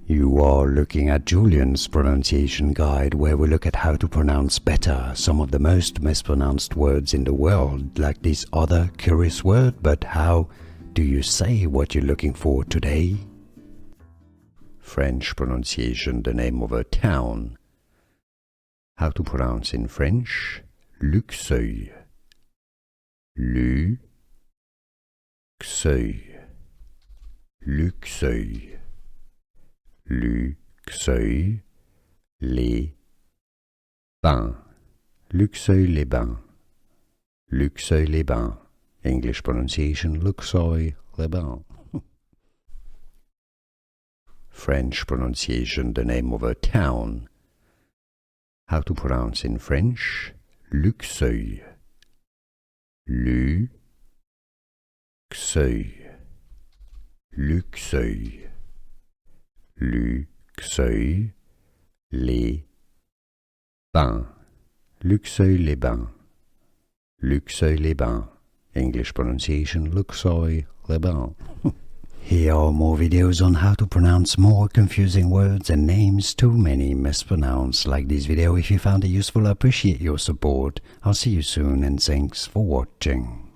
You are looking at Julian's pronunciation guide, where we look at how to pronounce better some of the most mispronounced words in the world, like this other curious word. But how do you say what you're looking for today? French pronunciation, the name of a town. How to pronounce in French? Luxeuil. Luxeuil. Luxeuil. Luxeuil-les-Bains. Luxeuil-les-Bains. Luxeuil-les-Bains. English pronunciation, Luxeuil-les-Bains. French pronunciation, the name of a town. How to pronounce in French? Luxeuil. Luxeuil. Luxeuil. Luxeuil-les-Bains. Luxeuil-les-Bains. Luxeuil-les-Bains. English pronunciation, Luxeuil-les-Bains. Here are more videos on how to pronounce more confusing words and names too many mispronounced. Like this video if you found it useful. I appreciate your support. I'll see you soon and thanks for watching.